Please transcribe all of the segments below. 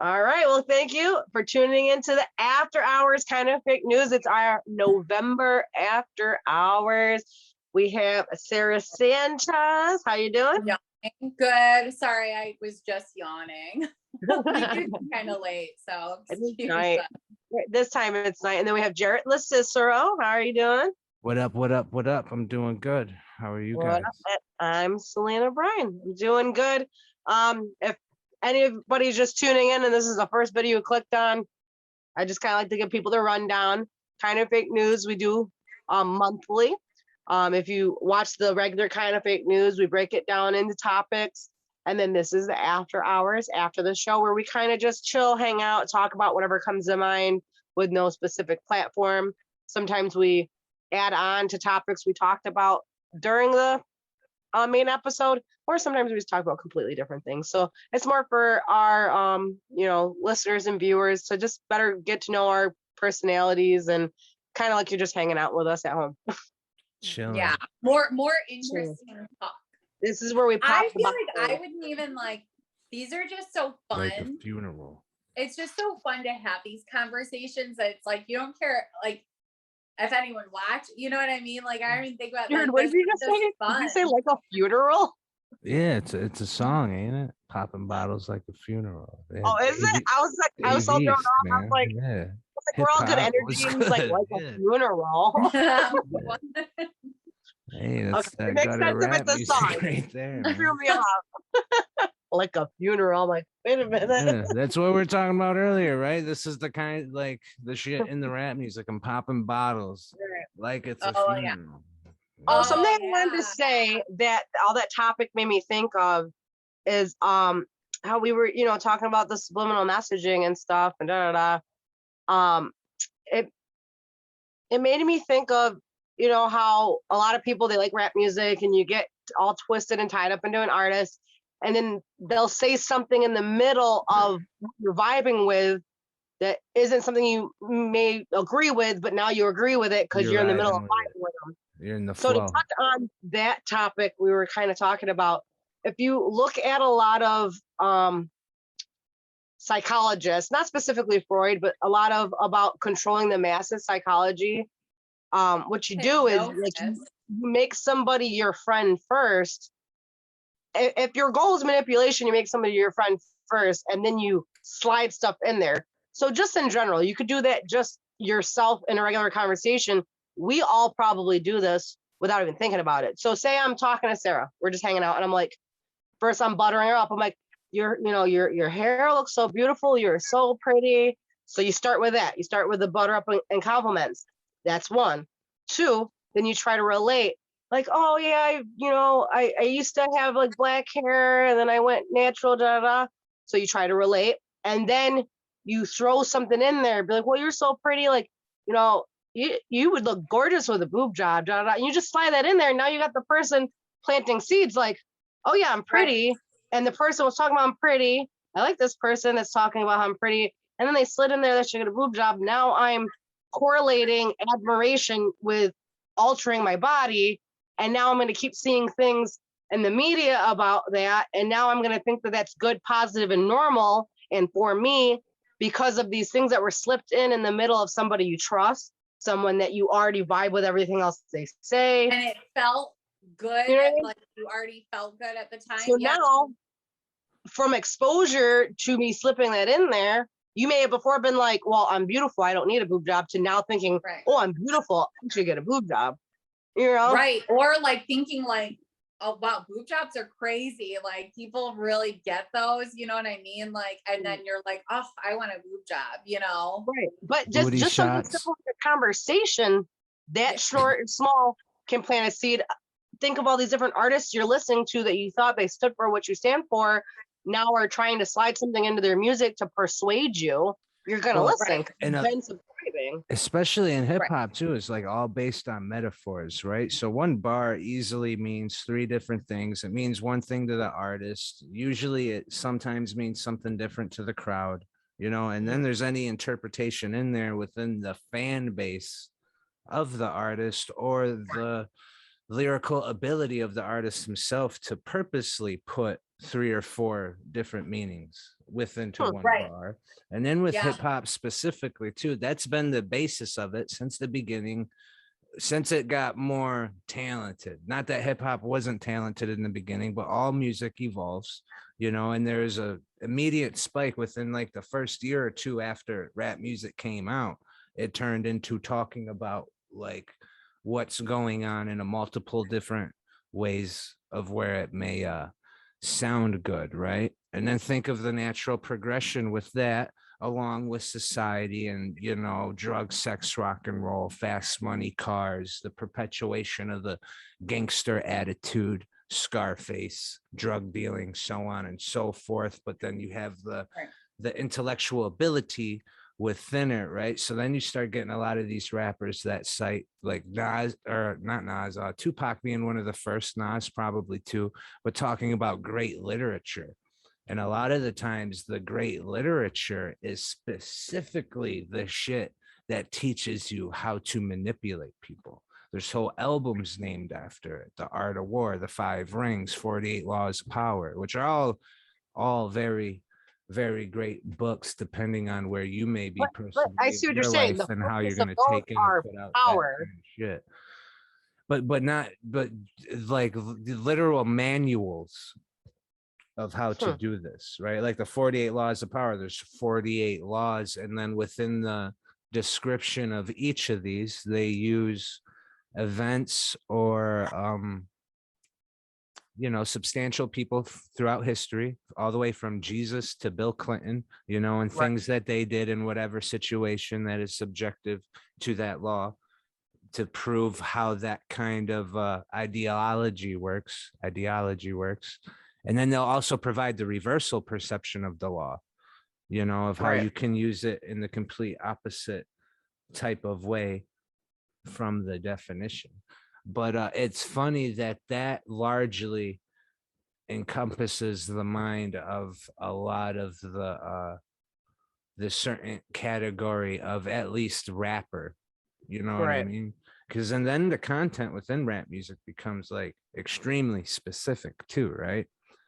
All right. Well, thank you for tuning into the After Hours Kind of Fake News. It's our November After Hours. We have Sarah Sanchez. How you doing? Yawning. Good. Sorry, I was just yawning. It's kind of late, so excuse night. This time it's night. And then we have Jarrett Cicero. How are you doing? What up? What up? What up? I'm doing good. How are you guys? I'm Selena Bryan. I'm doing good. If anybody's just tuning in and this is the first video you clicked on, I just kind of like to give people the rundown. Kind of Fake News we do monthly. If you watch the regular Kind of Fake News, we break it down into topics. And then this is the After Hours after the show where we kind of just chill, hang out, talk about whatever comes to mind with no specific platform. Sometimes we add on to topics we talked about during the main episode, or sometimes we just talk about completely different things. So it's more for our listeners and viewers to just better get to know our personalities and kind of like you're just hanging out with us at home. Chilling. Yeah, more interesting talk. This is where we pop. I feel like I wouldn't even like. These are just so fun. Like a funeral. It's just so fun to have these conversations. That it's like you don't care like if anyone watch. You know what I mean? Like I don't even think about. Dude, what did you just say? Did you say like a funeral? Yeah, it's a song, ain't it? Popping bottles like a funeral. Yeah. Oh, is it? I was so thrown off. I was like, yeah. We're all good energy. Like a funeral. Hey, that's okay, it makes sense if it's a song. Right there. Threw me off. Like a funeral. I'm like, wait a minute. Yeah, that's what we were talking about earlier, right? This is the kind like the shit in the rap music. I'm popping bottles like it's a funeral. Yeah. Oh, something I wanted to say that all that topic made me think of is how we were, talking about the subliminal messaging and stuff and it made me think of, how a lot of people, they like rap music and you get all twisted and tied up into an artist and then they'll say something in the middle of what you're vibing with that isn't something you may agree with, but now you agree with it because you're in the middle of vibing with them. You're in the flow. So to touch on that topic we were kind of talking about, if you look at a lot of psychologists, not specifically Freud, but a lot of about controlling the masses psychology, what you do is like you make somebody your friend first. If your goal is manipulation, you make somebody your friend first and then you slide stuff in there. So just in general, you could do that just yourself in a regular conversation. We all probably do this without even thinking about it. So say I'm talking to Sarah, we're just hanging out and I'm like, first I'm buttering her up. I'm like, your hair looks so beautiful. You're so pretty. So you start with that. You start with the butter up and compliments. That's one. Two, then you try to relate. Like, oh yeah, I used to have like black hair and then I went natural, So you try to relate. And then you throw something in there, be like, well, you're so pretty. Like, you would look gorgeous with a boob job, And you just slide that in there. And now you got the person planting seeds like, oh yeah, I'm pretty. Right. And the person was talking about I'm pretty. I like this person that's talking about how I'm pretty. And then they slid in there that she got a boob job. Now I'm correlating admiration with altering my body. And now I'm going to keep seeing things in the media about that. And now I'm going to think that that's good, positive, and normal. And for me, because of these things that were slipped in the middle of somebody you trust, someone that you already vibe with everything else they say. And it felt good. Like you already felt good at the time. So now, from exposure to me slipping that in there, you may have before been like, well, I'm beautiful, I don't need a boob job, to now thinking, oh, I'm beautiful, I should get a boob job. Right. Or like thinking like, oh wow, boob jobs are crazy. Like people really get those, you know what I mean? Like, and then you're like, oh, I want a boob job, Right. But just something simple like a conversation that short and small can plant a seed. Think of all these different artists you're listening to that you thought they stood for what you stand for. Now are trying to slide something into their music to persuade you. You're gonna listen. Right. And especially in hip hop too, it's like all based on metaphors, right? So one bar easily means three different things. It means one thing to the artist. Usually it sometimes means something different to the crowd, and then there's any interpretation in there within the fan base of the artist or the lyrical ability of the artist himself to purposely put 3 or 4 different meanings within to one Right. bar. And then with Yeah. hip hop specifically too, that's been the basis of it since the beginning, since it got more talented. Not that hip hop wasn't talented in the beginning, but all music evolves, you know, and there's a immediate spike within like the first year or two after rap music came out. It turned into talking about like what's going on in a multiple different ways of where it may sound good, right? And then think of the natural progression with that, along with society and, you know, drugs, sex, rock and roll, fast money, cars, the perpetuation of the gangster attitude, Scarface, drug dealing, so on and so forth. But then you have the intellectual ability within it, right? So then you start getting a lot of these rappers that cite like Nas, or not Nas, Tupac being one of the first, Nas probably too, but talking about great literature. And a lot of the times the great literature is specifically the shit that teaches you how to manipulate people. There's whole albums named after it: The Art of War, The Five Rings, 48 Laws of Power, which are all very, very great books, depending on where you may be personally I see what in you're your saying. life The and how you're focus of going to those take in and are put out power. that kind of shit. But like the literal manuals of how to do this, right? Like the 48 laws of power, there's 48 laws, and then within the description of each of these, they use events or you know, substantial people throughout history, all the way from Jesus to Bill Clinton, you know, and things that they did in whatever situation that is subjective to that law, to prove how that kind of ideology works. And then they'll also provide the reversal perception of the law, you know, of how you can use it in the complete opposite type of way from the definition. But it's funny that that largely encompasses the mind of a lot of the certain category of at least rapper, you know what I mean? Because and then the content within rap music becomes like extremely specific too, right?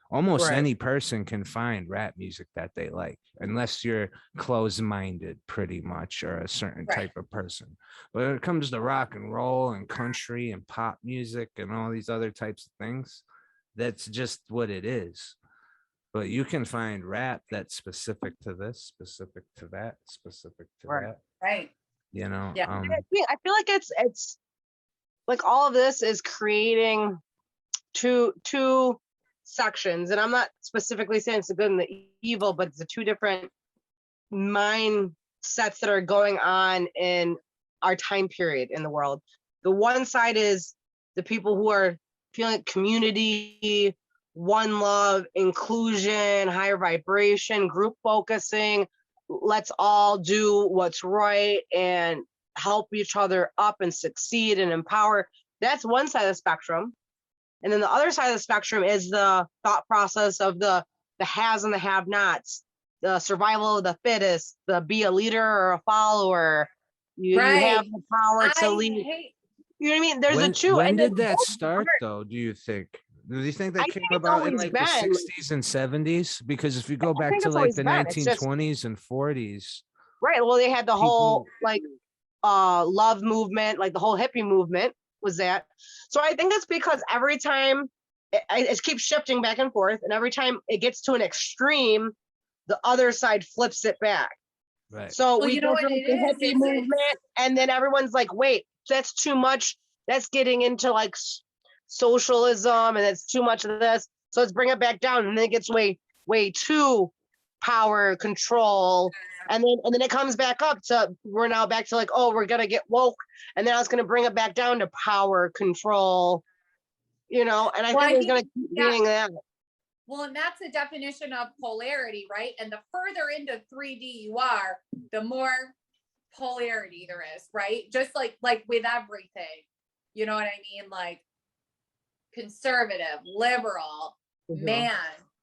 Almost any person can find rap music that they like, unless you're closed-minded pretty much, or a certain type of person. But when it comes to rock and roll and country and pop music and all these other types of things, that's just what it is. But you can find rap that's specific to this, specific to that, specific to that. Right. You know, yeah. I feel like it's like all of this is creating two sections, and I'm not specifically saying it's the good and the evil, but it's the two different mindsets that are going on in our time period in the world. The one side is the people who are feeling community, one love, inclusion, higher vibration, group focusing. Let's all do what's right and help each other up and succeed and empower. That's one side of the spectrum. And then the other side of the spectrum is the thought process of the haves and the have-nots, the survival of the fittest, the be a leader or a follower. You have the power to lead. You know what I mean? There's a two. When did that start, though, do you think? Do you think that came about in like the 60s and 70s? Because if you go back to like the 1920s and 40s. Right. Well, they had the whole like love movement, like the whole hippie movement was that. So I think it's because every time it keeps shifting back and forth, and every time it gets to an extreme, the other side flips it back. Right. So we go through the hippie movement, and then everyone's like, wait, that's too much. That's getting into like socialism, and it's too much of this. So let's bring it back down. And then it gets way too power control. And then it comes back up to, we're now back to like, oh, we're going to get woke. And then I was going to bring it back down to power control, you know, and I think it's going to keep being that. Well, and that's the definition of polarity, right? And the further into 3D you are, the more polarity there is, right? Just like with everything, you know what I mean? Like conservative, liberal, man,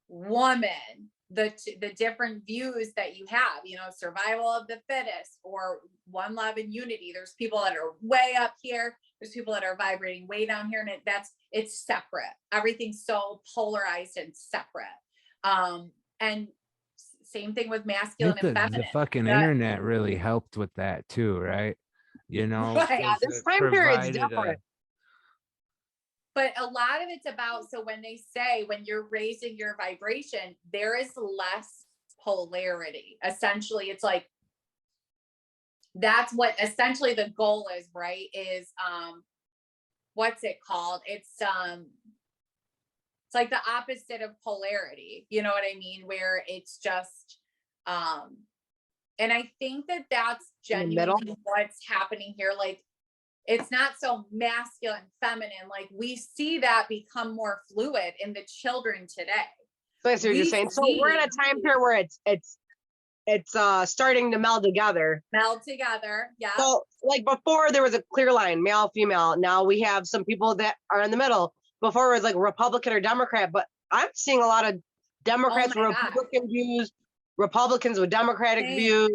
woman, the different views that you have, you know, survival of the fittest or one love and unity. There's people that are way up here. There's people that are vibrating way down here, and it's separate. Everything's so polarized and separate. And same thing with masculine and feminine. The fucking internet really helped with that too, right? You know, right. Yeah, this time period's different. But a lot of it's about, so when they say, when you're raising your vibration, there is less polarity. Essentially, it's like, that's what essentially the goal is, right? Is, what's it called? It's like the opposite of polarity. You know what I mean? Where it's just, and I think that that's genuinely what's happening here. Like, it's not so masculine, feminine. Like, we see that become more fluid in the children today. So I see what you're saying. So we're in a time period where it's starting to meld together. Yeah. So like before there was a clear line, male, female. Now we have some people that are in the middle. Before it was like Republican or Democrat, but I'm seeing a lot of Democrats with Republican views, Republicans with Democratic views.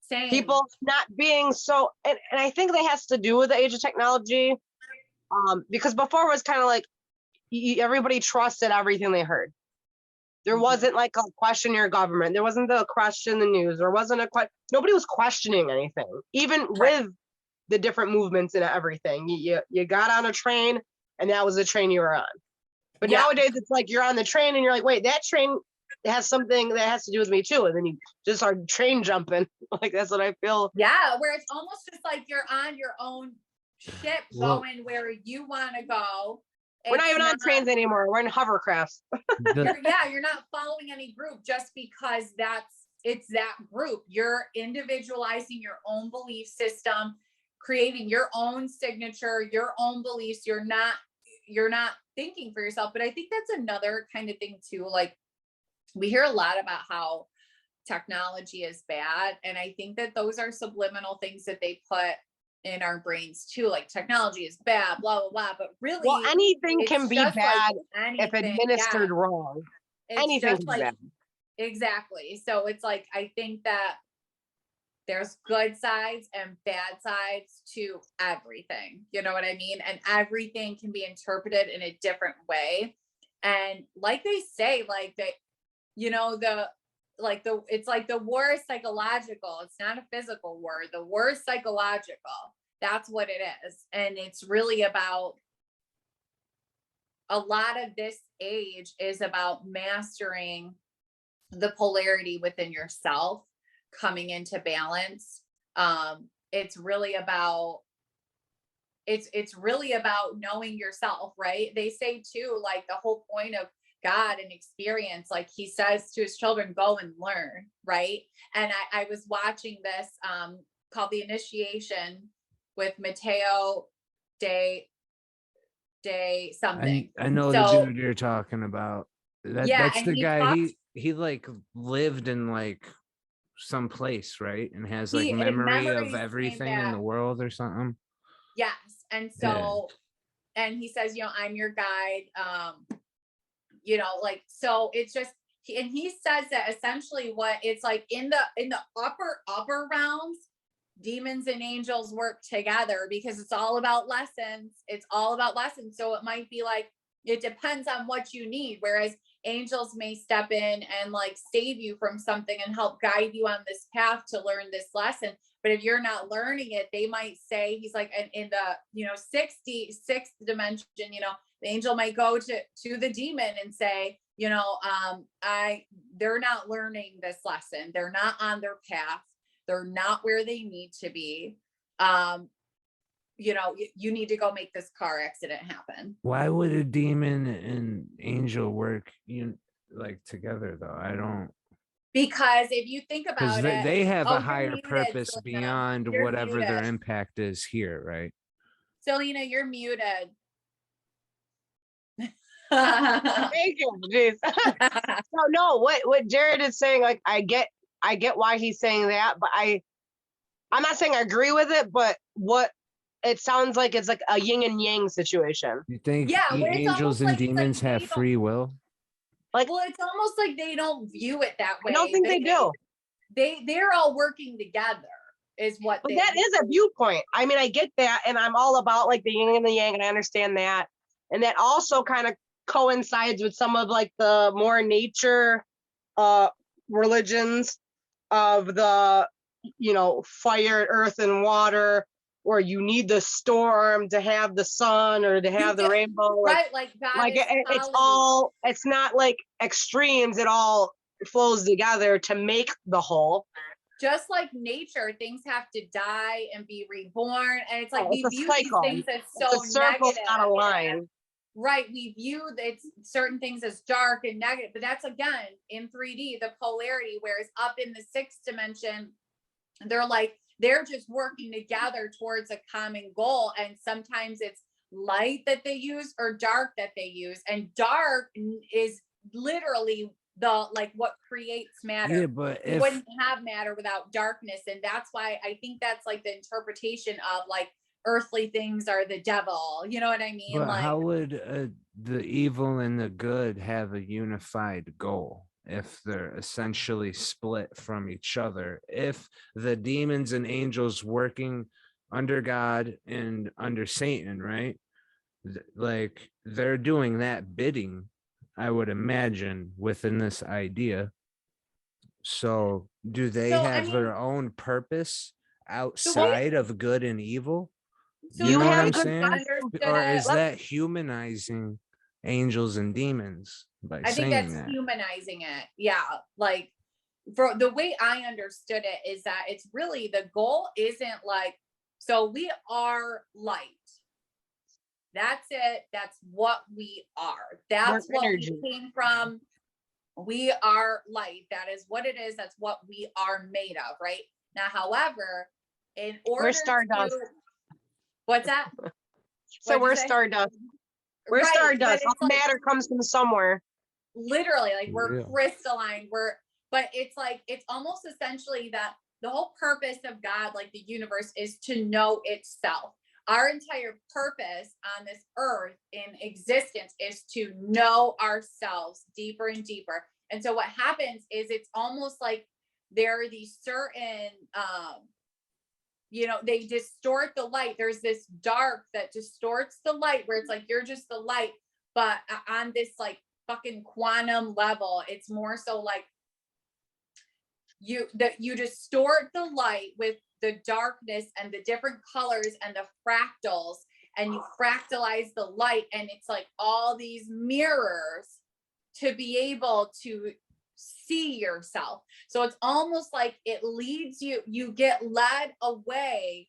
Same. People not being so, and I think that has to do with the age of technology. Because before it was kind of like everybody trusted everything they heard. There wasn't like a question your government. There wasn't the question the news. There wasn't a question. Nobody was questioning anything, even with the different movements and everything. You got on a train and that was the train you were on. But nowadays it's like you're on the train and you're like, wait, that train has something that has to do with me too. And then you just start train jumping. Like, that's what I feel. Yeah, where it's almost just like you're on your own ship going where you want to go. We're not even on trains anymore. We're in hovercrafts. You're not following any group just because it's that group. You're individualizing your own belief system, creating your own signature, your own beliefs. You're not thinking for yourself. But I think that's another kind of thing too. Like, we hear a lot about how technology is bad. And I think that those are subliminal things that they put in our brains too. Like, technology is bad, blah, blah, blah. But really, well, anything can be bad if anything, administered wrong. Anything can be bad. Exactly. So it's like, I think that there's good sides and bad sides to everything. You know what I mean? And everything can be interpreted in a different way. And like they say, like that, you know, it's like the war is psychological. It's not a physical war. The war is psychological. That's what it is. And it's really about, a lot of this age is about mastering the polarity within yourself, coming into balance. It's really about knowing yourself, right? They say too, like, the whole point of God and experience, like he says to his children, go and learn, right? And I was watching this called The Initiation with Mateo de something. I know the dude you're talking about. That's the guy. He like lived in like some place, right? And has like memory of everything in the world or something. Yes. And so, and he says, you know, I'm your guide. You know, like, so it's just, and he says that essentially what it's like in the upper realms, demons and angels work together because it's all about lessons. It's all about lessons. So it might be like, it depends on what you need. Whereas angels may step in and like save you from something and help guide you on this path to learn this lesson. But if you're not learning it, they might say, he's like, in the, you know, 66th dimension, you know, the angel might go to the demon and say, you know, they're not learning this lesson. They're not on their path. They're not where they need to be. You know, you need to go make this car accident happen. Why would a demon and angel work like together though? I don't. Because if you think about it, they have a higher purpose beyond whatever their impact is here, right? Selena, you're muted. Thank you. Jeez. No, what Jared is saying, like, I get why he's saying that, but I'm not saying I agree with it, but what it sounds like it's like a yin and yang situation. You think angels and demons have free will? Like, well, it's almost like they don't view it that way. I don't think they do. They're all working together is what but that is a viewpoint. I mean, I get that, and I'm all about like the yin and the yang, and I understand that. And that also kind of coincides with some of like the more nature religions of the, you know, fire, earth, and water, or you need the storm to have the sun or to have the rainbow. Right, like it's all, it's not like extremes, it all flows together to make the whole. Just like nature, things have to die and be reborn. And it's like we view these things as so negative. Not a line. Right. We view certain things as dark and negative, but that's again in 3D, the polarity, whereas up in the 6th dimension, they're just working together towards a common goal. And sometimes it's light that they use or dark that they use. And dark is literally what creates matter. Yeah, but you wouldn't have matter without darkness. And that's why I think that's like the interpretation of like earthly things are the devil. You know what I mean? But how would the evil and the good have a unified goal if they're essentially split from each other? If the demons and angels working under God and under Satan, right? Like they're doing that bidding, I would imagine, within this idea. So do they have their own purpose outside of good and evil? So you know what I'm saying? Or is that humanizing angels and demons by I saying think that's that? humanizing it. Yeah. Like for the way I understood it is that it's really the goal isn't like, so we are light. That's it. That's what we are. That's what we came from. We are light. That is what it is. That's what we are made of, right? Now, however, in order we're stardust. What's that? So we're stardust. We're stardust. All matter comes from somewhere. Literally, like we're crystalline. But it's like, it's almost essentially that the whole purpose of God, like the universe, is to know itself. Our entire purpose on this earth in existence is to know ourselves deeper and deeper. And so what happens is it's almost like there are these certain, they distort the light. There's this dark that distorts the light where it's like, you're just the light. But on this like fucking quantum level, it's more so like you distort the light with the darkness and the different colors and the fractals, and you fractalize the light, and it's like all these mirrors to be able to see yourself. So it's almost like it leads you get led away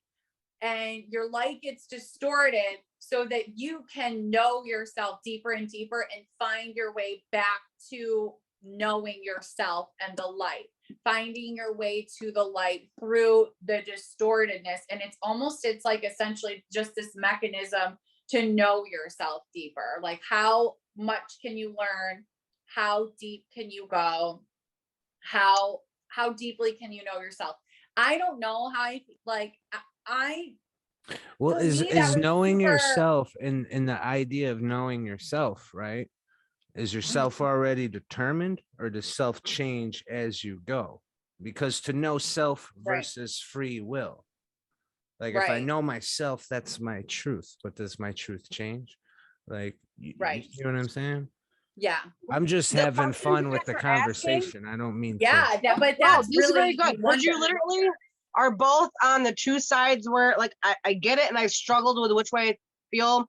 and your light gets distorted so that you can know yourself deeper and deeper and find your way back to knowing yourself and the light, finding your way to the light through the distortedness. And it's like essentially just this mechanism to know yourself deeper. Like how much can you learn? How deep can you go? How deeply can you know yourself? I don't know how is knowing yourself in the idea of knowing yourself, right? Is yourself already determined, or does self change as you go? Because to know self versus free will. Like if I know myself, that's my truth. But does my truth change? Like, you know what I'm saying? Yeah. I'm just having fun with the conversation. I don't mean but that's really very good. But you literally are both on the two sides where like I get it, and I struggled with which way I feel.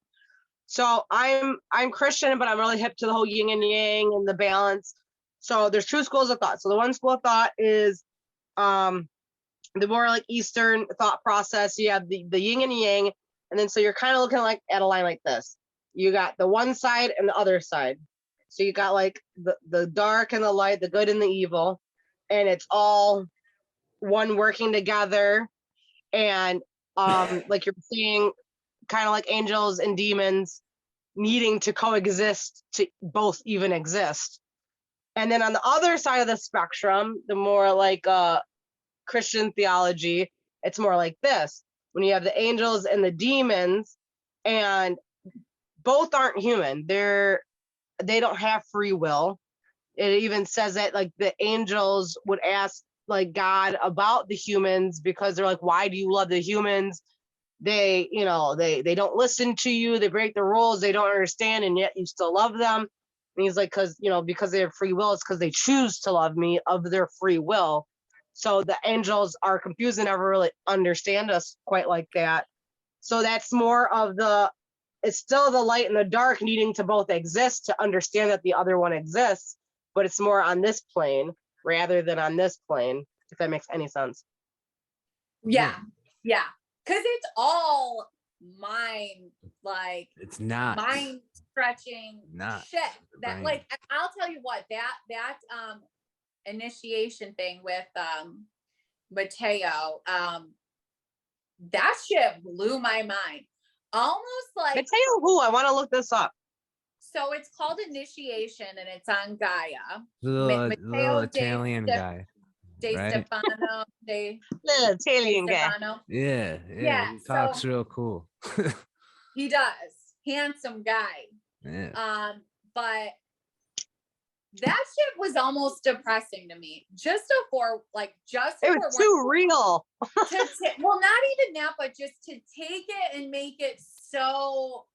So I'm Christian, but I'm really hip to the whole yin and yang and the balance. So there's two schools of thought. So the one school of thought is the more like Eastern thought process. You have the yin and yang, and then so you're kind of looking like at a line like this. You got the one side and the other side. So you got like the dark and the light, the good and the evil, and it's all one working together. And like you're saying, kind of like angels and demons needing to coexist to both even exist. And then on the other side of the spectrum, the more like Christian theology, it's more like this. When you have the angels and the demons, and both aren't human, they don't have free will. It even says that like the angels would ask like God about the humans, because they're like, why do you love the humans? they, you know, they don't listen to you, they break the rules, they don't understand, and yet you still love them. And he's like, because, you know, because they have free will, it's because they choose to love me of their free will. So the angels are confused and never really understand us quite like that. So that's more of it's still the light and the dark needing to both exist to understand that the other one exists, but it's more on this plane rather than on this plane, if that makes any sense. Yeah. Because it's all mind, like it's not mind stretching shit. That brain. Like, I'll tell you what, that initiation thing with Mateo, that shit blew my mind. Almost like Mateo who? I want to look this up. So it's called Initiation, and it's on Gaia. The little Italian guy. Stefano. The Italian guy. Yeah. He talks real cool. He does. Handsome guy. Yeah. But that shit was almost depressing to me. It was too real. Well, not even that, but just to take it and make it so,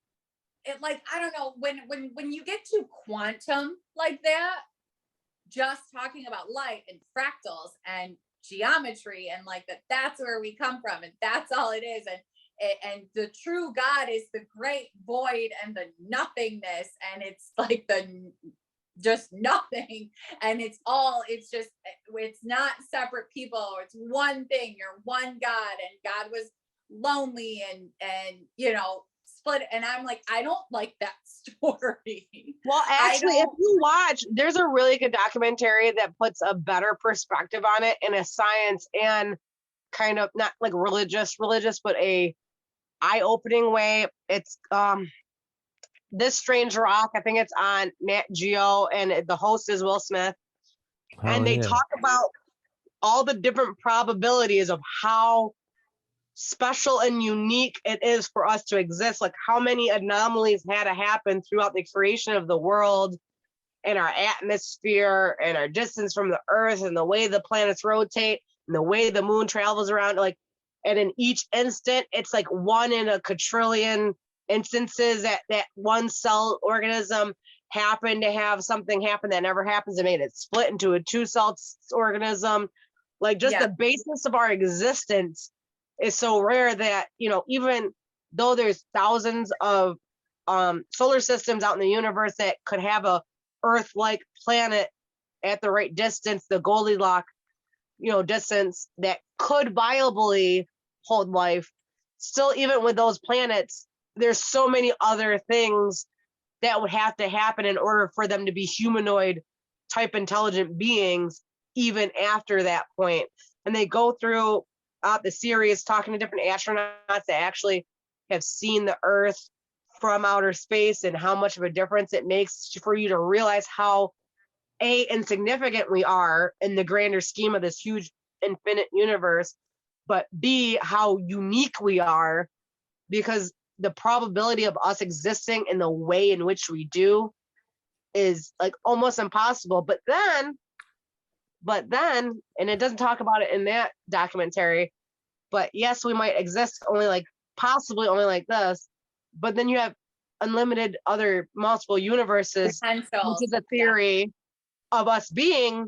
I don't know, when you get to quantum like that, just talking about light and fractals and geometry and that's where we come from, and that's all it is, and the true God is the great void and the nothingness, and it's like just nothing, and it's not separate people, it's one thing, you're one God, and God was lonely and split, and I'm like, I don't like that story. Well, actually, if you watch, there's a really good documentary that puts a better perspective on it in a science and kind of not like religious, but a eye-opening way. It's This Strange Rock. I think it's on Nat Geo, and the host is Will Smith. And they talk about all the different probabilities of how special and unique it is for us to exist, like how many anomalies had to happen throughout the creation of the world and our atmosphere and our distance from the earth and the way the planets rotate and the way the moon travels around, and in each instant it's like 1 in a quadrillion instances that one cell organism happened to have something happen that never happens and made it split into a 2-cell organism. The basis of our existence is so rare that, even though there's thousands of solar systems out in the universe that could have a Earth-like planet at the right distance, the Goldilocks, distance that could viably hold life, still, even with those planets, there's so many other things that would have to happen in order for them to be humanoid type intelligent beings, even after that point. And they go through the series talking to different astronauts that actually have seen the Earth from outer space and how much of a difference it makes for you to realize how insignificant we are in the grander scheme of this huge infinite universe, but B, how unique we are, because the probability of us existing in the way in which we do is almost impossible. But then, and it doesn't talk about it in that documentary, but yes, we might exist possibly only like this, but then you have unlimited other multiple universes, which is a theory of us being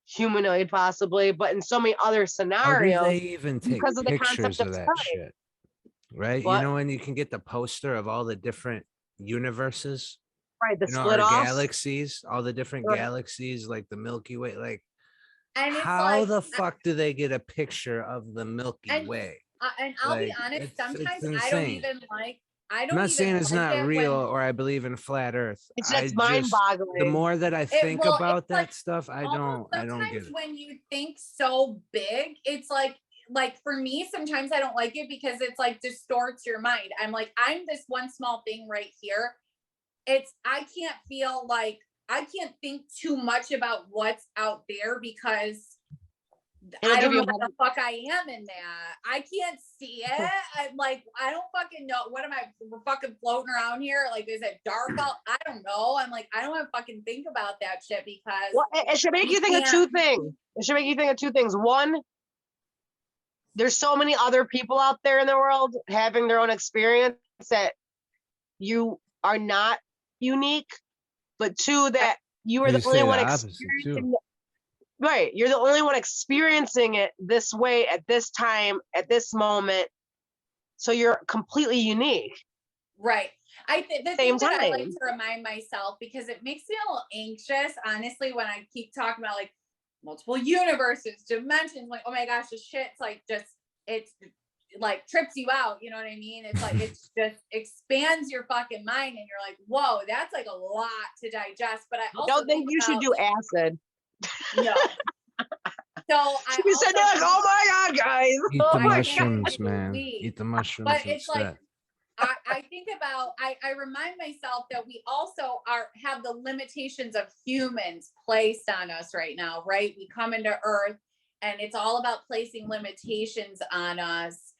humanoid possibly, but in so many other scenarios. How do they even take because of the pictures concept of of that time. shit? Right? What? When you can get the poster of all the different universes, right? The split off galaxies, all the different galaxies, like the Milky Way, and how the fuck do they get a picture of the Milky Way? And I'll be honest, sometimes I don't even I'm not saying it's not real or I believe in flat Earth. It's just mind-boggling. The more that I think about that stuff, I don't get it. When you think so big, it's like for me, sometimes I don't like it because it's distorts your mind. I'm I'm this one small thing right here. I can't think too much about what's out there because I don't know what the fuck I am in that. I can't see it. I'm I don't fucking know. What am I fucking floating around here? Is it dark out? I don't know. I'm I don't want to fucking think about that shit because it should make you think of two things. It should make you think of two things. One, there's so many other people out there in the world having their own experience that you are not unique, but two, that you are You the only say the one opposite experiencing too. right. You're the only one experiencing it this way at this time, at this moment. So you're completely unique. Right. I think the Same thing that I like time. to remind myself, because it makes me a little anxious, honestly, when I keep talking about like multiple universes, dimensions, like, oh my gosh, this shit's like just, it's like trips you out. You know what I mean? It's like, it's just expands your fucking mind and you're like, whoa, that's like a lot to digest. But I I also don't think you should do acid. no. So I You said that, oh my God, guys. Eat Oh the my God. mushrooms, man. believe. Eat the mushrooms But it's instead. like, I think about, I remind myself that we also have the limitations of humans placed on us right now, right? We come into Earth and it's all about placing limitations on us.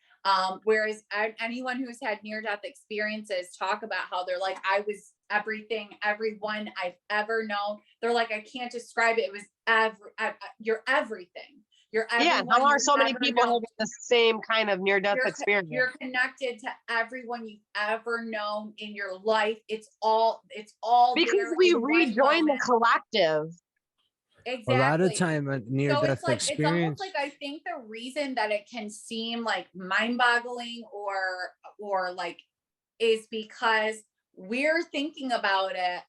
Whereas anyone who's had near-death experiences talk about how they're like, I was everything, everyone I've ever known. They're like, I can't describe it. It was you're everything. You're yeah, how are so many people having the same kind of near-death experience? You're connected to everyone you've ever known in your life. It's all because we rejoin the collective. Exactly. A lot of time a near-death experience. It's almost like I think the reason that it can seem like mind-boggling or like is because we're thinking about it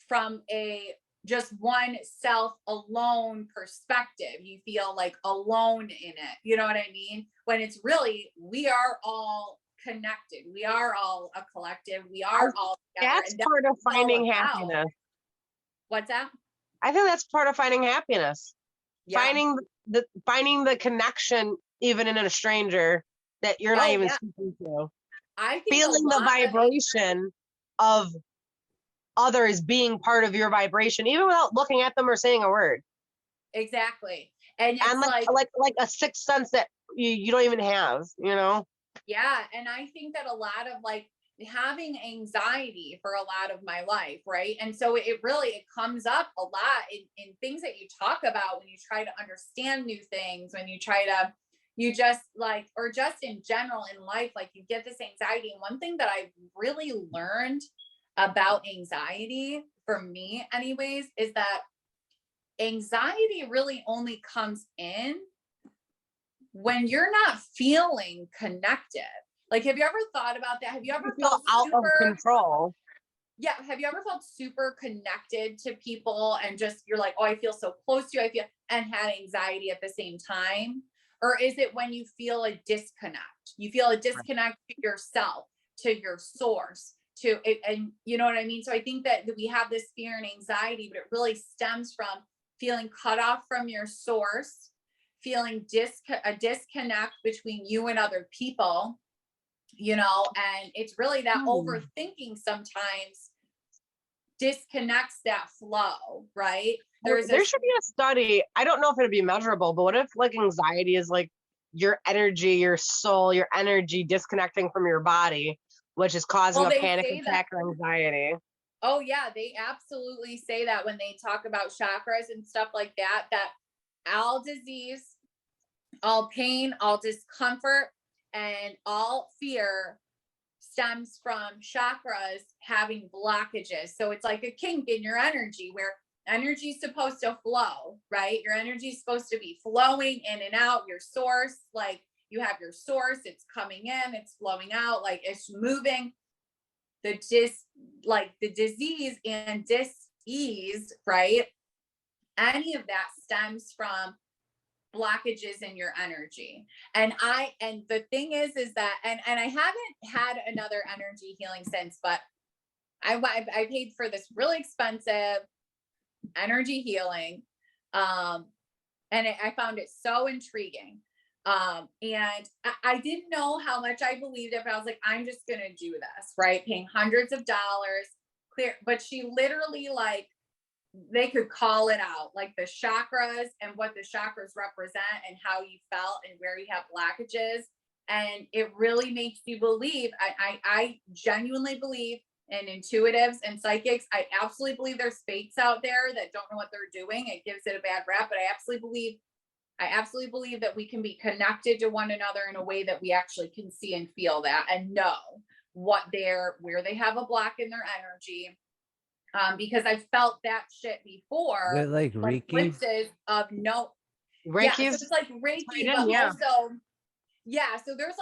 from a just one self alone perspective. You feel like alone in it. You know what I mean? When it's really, we are all connected. We are all a collective. We are all together. That's part of finding happiness. What's that? I think that's part of finding happiness. Yeah. Finding the connection, even in a stranger that you're not even speaking to. I think feeling the vibration of others being part of your vibration, even without looking at them or saying a word. Exactly. And it's like a sixth sense that you don't even have, you know? Yeah. And I think that a lot of like having anxiety for a lot of my life, right? And so it comes up a lot in things that you talk about when you try to understand new things, when you just like, or just in general in life, like you get this anxiety. And one thing that I've really learned about anxiety, for me anyways, is that anxiety really only comes in when you're not feeling connected. Like, have you ever thought about that? Have you ever felt out of control? Yeah. Have you ever felt super connected to people and just, you're like, oh, I feel so close to you, and had anxiety at the same time? Or is it when you feel a disconnect? You feel a disconnect to yourself, to your source, to it, and you know what I mean? So I think that we have this fear and anxiety, but it really stems from feeling cut off from your source, feeling a disconnect between you and other people, you know, and it's really that overthinking sometimes disconnects that flow, right? There should be a study. I don't know if it'd be measurable, but what if like anxiety is like your energy, your soul, your energy disconnecting from your body, which is causing a panic attack or anxiety? Oh yeah, they absolutely say that when they talk about chakras and stuff like that, that all disease, all pain, all discomfort, and all fear stems from chakras having blockages. So it's like a kink in your energy, where energy is supposed to flow, right? Your energy is supposed to be flowing in and out. Your source, like you have your source, it's coming in, it's flowing out, like it's moving. The disease and dis-ease, right? Any of that stems from blockages in your energy. And the thing is that, and I haven't had another energy healing since, but I paid for this really expensive energy healing. And I found it so intriguing. And I didn't know how much I believed it, but I was like, I'm just going to do this, right? Paying hundreds of dollars, clear. But she literally, like, they could call it out, like the chakras and what the chakras represent and how you felt and where you have blockages. And it really makes you believe. I genuinely believe in intuitives and psychics. I absolutely believe there's fakes out there that don't know what they're doing. It gives it a bad rap, but I absolutely believe I absolutely believe that we can be connected to one another in a way that we actually can see and feel that and know where they have a block in their energy. Because I've felt that shit before. Is it like Reiki? Reiki. Yeah, so it's like Reiki, but also, yeah, so there's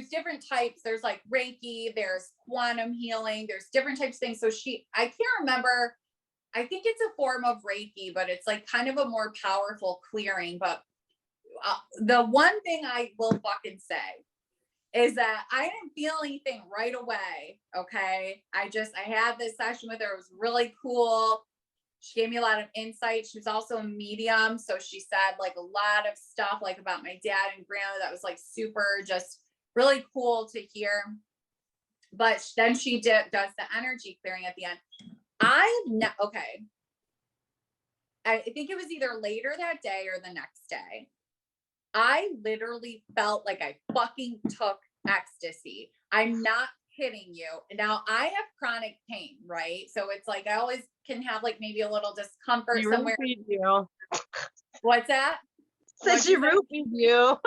different types. There's like Reiki, there's quantum healing, there's different types of things. So I can't remember, I think it's a form of Reiki, but it's like kind of a more powerful clearing. But the one thing I will fucking say is that I didn't feel anything right away. Okay. I had this session with her. It was really cool. She gave me a lot of insight. She was also a medium. So she said like a lot of stuff like about my dad and grandma that was like super, just really cool to hear. But then she does the energy clearing at the end. Okay. I think it was either later that day or the next day. I literally felt like I fucking took ecstasy. I'm not kidding you. Now I have chronic pain, right? So it's like I always can have like maybe a little discomfort somewhere. You. What's that? Said she roofied you.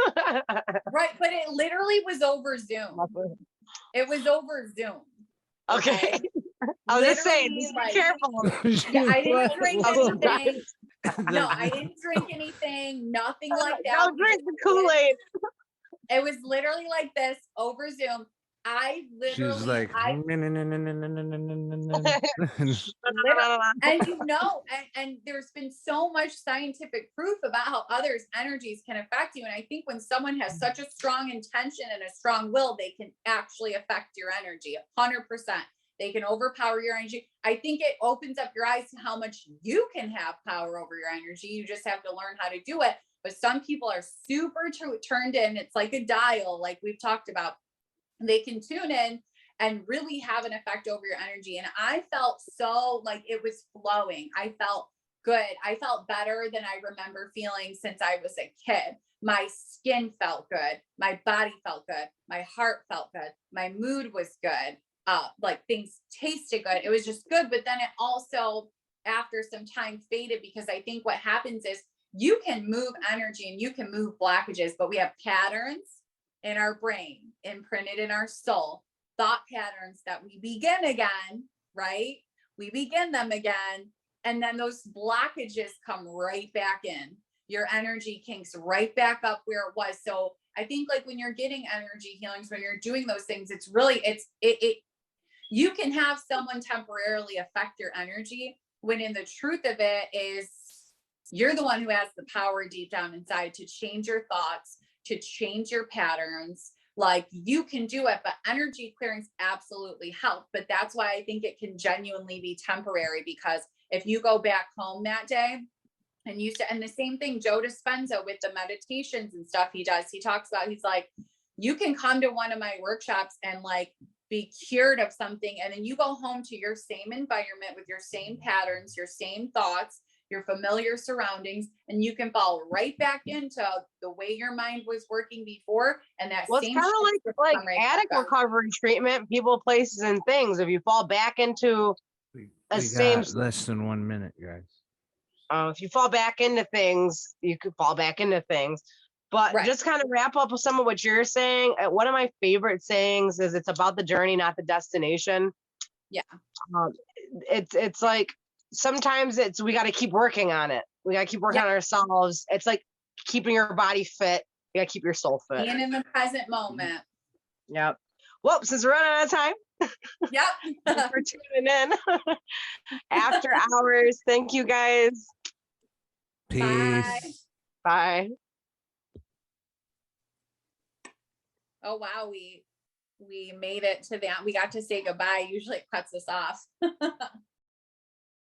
Right, but it literally was over Zoom. It was over Zoom. Okay. I was just saying, just be careful. Yeah, I didn't drink anything. No, I didn't drink anything. Nothing like that. Don't drink the Kool-Aid. It was literally like this over Zoom. I literally, she's like, and and there's been so much scientific proof about how others' energies can affect you. And I think when someone has such a strong intention and a strong will, they can actually affect your energy 100%. They can overpower your energy. I think it opens up your eyes to how much you can have power over your energy. You just have to learn how to do it. But some people are super turned in. It's like a dial, like we've talked about. They can tune in and really have an effect over your energy. And I felt so like it was flowing. I felt good. I felt better than I remember feeling since I was a kid. My skin felt good. My body felt good. My heart felt good. My mood was good. Like things tasted good. It was just good. But then it also, after some time, faded, because I think what happens is you can move energy and you can move blockages, but we have patterns in our brain, imprinted in our soul, thought patterns that we begin again, right? We begin them again. And then those blockages come right back in. Your energy kinks right back up where it was. So I think like when you're getting energy healings, when you're doing those things, it's really, you can have someone temporarily affect your energy, when in the truth of it is you're the one who has the power deep down inside to change your thoughts, to change your patterns. Like you can do it, but energy clearings absolutely help. But that's why I think it can genuinely be temporary, because if you go back home that day and and the same thing, Joe Dispenza with the meditations and stuff he does, he talks about, he's like, you can come to one of my workshops and like be cured of something. And then you go home to your same environment with your same patterns, your same thoughts, your familiar surroundings, and you can fall right back into the way your mind was working before. And that it's kind of like addict recovery treatment, people, places, and things. If you fall back into less than 1 minute, guys. If you fall back into things, you could fall back into things. But just kind of wrap up with some of what you're saying. One of my favorite sayings is, it's about the journey, not the destination. Yeah. It's like, sometimes we got to keep working on it. We got to keep working on ourselves. It's like keeping your body fit. You got to keep your soul fit. Being in the present moment. Yep. Well, since we're running out of time. Yep. Thanks for tuning in. After hours. Thank you guys. Peace. Bye. Bye. Oh wow, we made it to that. We got to say goodbye. Usually it cuts us off.